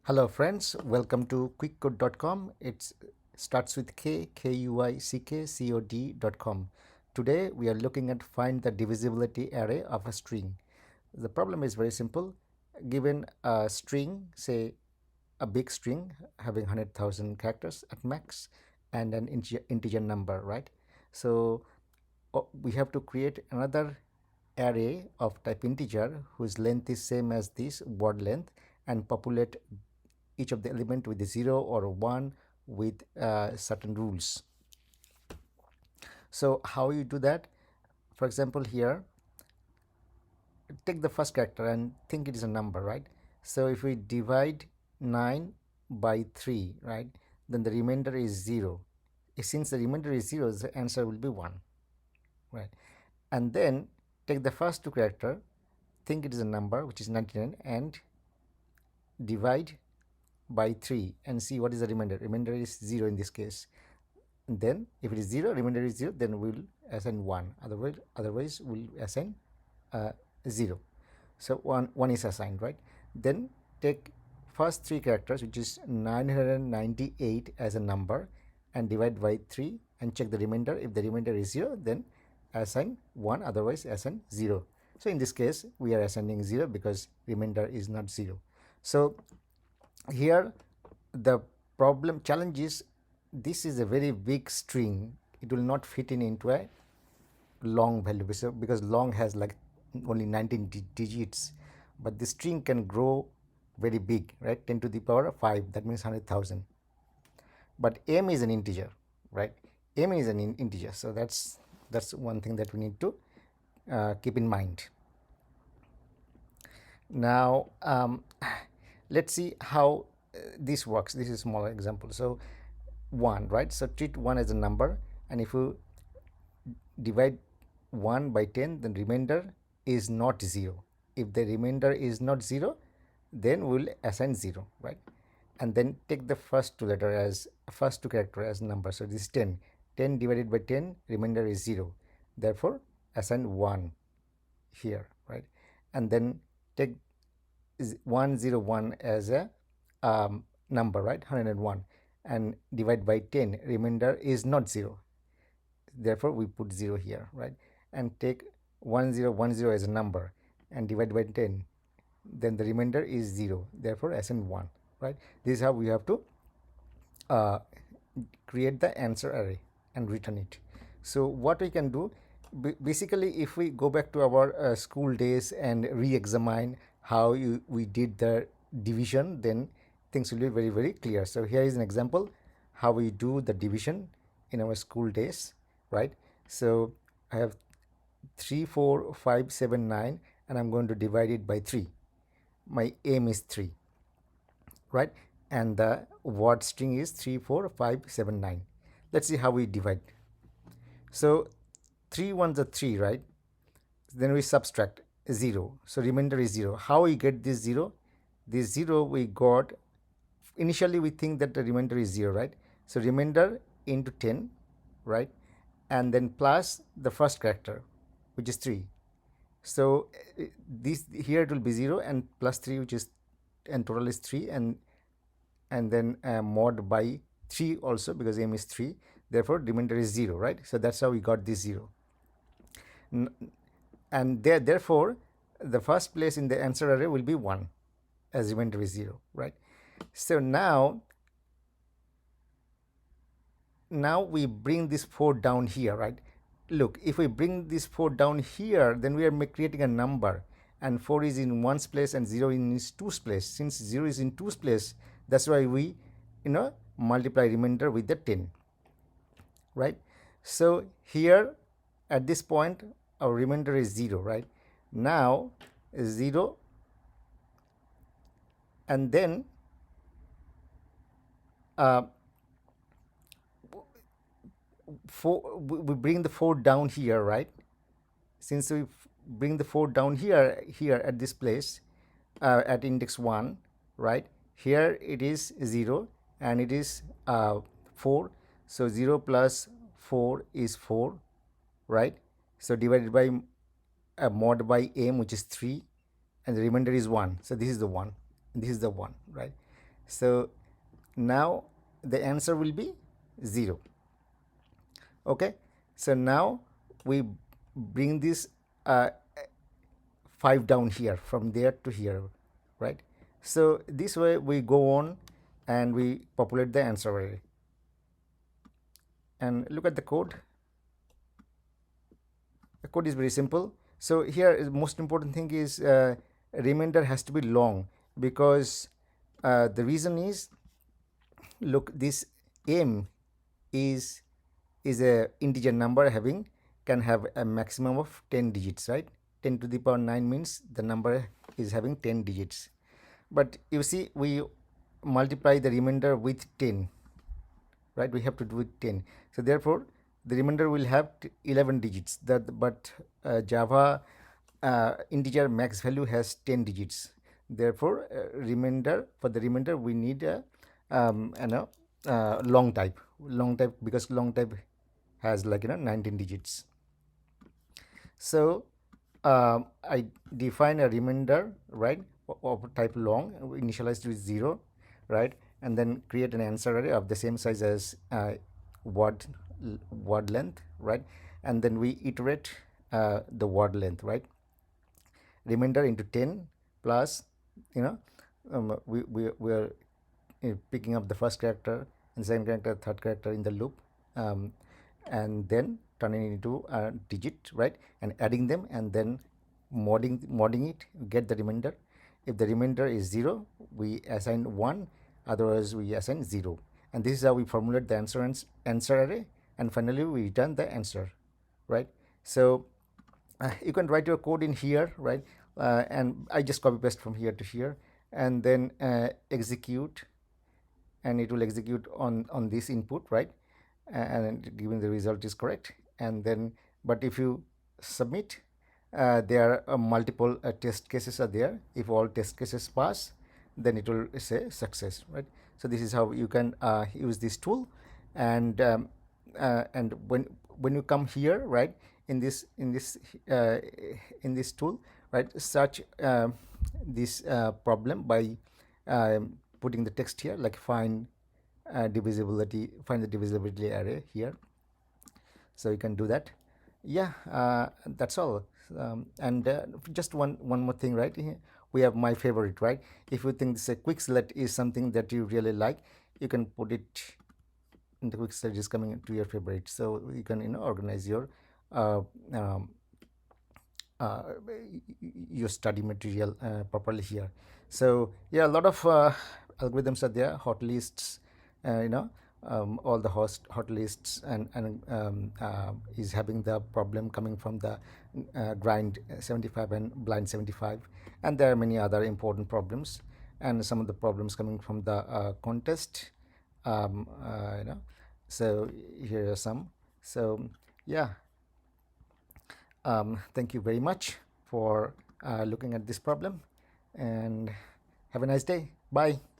Hello friends, welcome to quickcode.com. It starts with kuickcod.com. Today we are looking at find the divisibility array of a string. The problem is very simple. Given a string, say a big string having 100,000 characters at max and an integer number, right? So we have to create another array of type integer whose length is same as this word length and populate each of the element with a 0 or a 1 with certain rules. So how you do that? For example, here take the first character and think it is a number, right? So if we divide 9 by 3, right, then the remainder is 0. Since the remainder is 0, the answer will be 1, right? And then take the first two character, think it is a number which is 99, and divide by 3 and see what is the remainder. Remainder is 0 in this case. And then if it is 0, remainder is 0, then we will assign 1. Otherwise we'll assign 0. So 1 is assigned, right? Then take first three characters, which is 998 as a number, and divide by 3 and check the remainder. If the remainder is 0, then assign 1, otherwise assign 0. So in this case we are assigning 0 because remainder is not 0. So here the challenge is this is a very big string. It will not fit into a long value because long has like only 19 digits, but the string can grow very big, right? 10 to the power of 5, that means 100,000. But m is an integer, right? M is an integer, so that's one thing that we need to keep in mind. Now let's see how this works. This is a smaller example. So 1, right? So treat 1 as a number, and if you divide 1 by 10, then remainder is not 0. If the remainder is not 0, then we'll assign 0, right? And then take the first two character as number. So this is 10. 10 divided by 10, remainder is 0. Therefore assign 1 here, right? And then take 101 as a number, right? 101, and divide by 10, remainder is not 0. Therefore we put 0 here, right? And take 1010 as a number and divide by 10, then the remainder is 0. Therefore assign 1, right? This is how we have to create the answer array and return it. So what we can do, basically, if we go back to our school days and re-examine how we did the division, then things will be very, very clear. So here is an example how we do the division in our school days, right? So I have 3, 4, 5, 7, 9, and I'm going to divide it by 3. My aim is 3, right? And the word string is 3, 4, 5, 7, 9. Let's see how we divide. So 3 ones are 3, right? Then we subtract 0. So remainder is 0. How we get this 0? This 0 we got, initially we think that the remainder is 0, right? So remainder into 10, right? And then plus the first character, which is 3. So this here it will be 0 and plus 3, which is, and total is 3, and then mod by 3 also because m is 3. Therefore remainder is 0, right? So that's how we got this 0. And therefore the first place in the answer array will be 1 as remainder is 0, right? So now we bring this 4 down here, right? Look, if we bring this 4 down here, then we are creating a number, and 4 is in 1's place and 0 in its 2's place. Since 0 is in 2's place, that's why we multiply remainder with the 10, right? So here at this point our remainder is 0, right? Now 0, and then we bring the 4 down here, right? Since we bring the 4 down here at this place at index 1, right? Here it is 0 and it is 4. So 0 plus 4 is 4, right? So divided by mod by m, which is 3, and the remainder is 1. So this is the 1, and this is the 1, right? So now the answer will be 0. Okay, so now we bring this 5 down here from there to here, right? So this way we go on and we populate the answer array. And look at the code. The code is very simple. So here is most important thing is remainder has to be long, because the reason is, look, this m is a integer number having, can have a maximum of 10 digits, right? 10 to the power 9 means the number is having 10 digits. But you see, we multiply the remainder with 10, right? We have to do with 10. So therefore the remainder will have 11 digits. But Java integer max value has 10 digits. Therefore remainder, for the remainder we need a long type, because long type has, like, 19 digits. So I define a remainder, right, of type long, initialized with 0, right, and then create an answer array of the same size as word length, right, and then we iterate the word length, right, remainder into 10 plus, we are picking up the first character and second character, third character in the loop, and then turning it into a digit, right, and adding them, and then modding it, get the remainder. If the remainder is 0, we assign 1, otherwise we assign 0. And this is how we formulate the answer array, and finally we return the answer, right? So you can write your code in here, right, and I just copy paste from here to here, and then execute, and it will execute on this input, right, and giving the result is correct. And then, but if you submit, there are multiple test cases are there. If all test cases pass, then it will say success, right? So this is how you can use this tool. And when you come here, right, in this tool, right, search this problem by putting the text here, like find the divisibility array here. So you can do that. Yeah, that's all. And just one more thing, right? We have my favorite, right? If you think this quick select is something that you really like, you can put it in the quick select is coming to your favorite, so you can organize your your study material properly here. So yeah, a lot of algorithms are there, hot lists, all the hot lists, and is having the problem coming from the grind 75 and blind 75, and there are many other important problems, and some of the problems coming from the contest, so here are some. So yeah, thank you very much for looking at this problem, and have a nice day. Bye.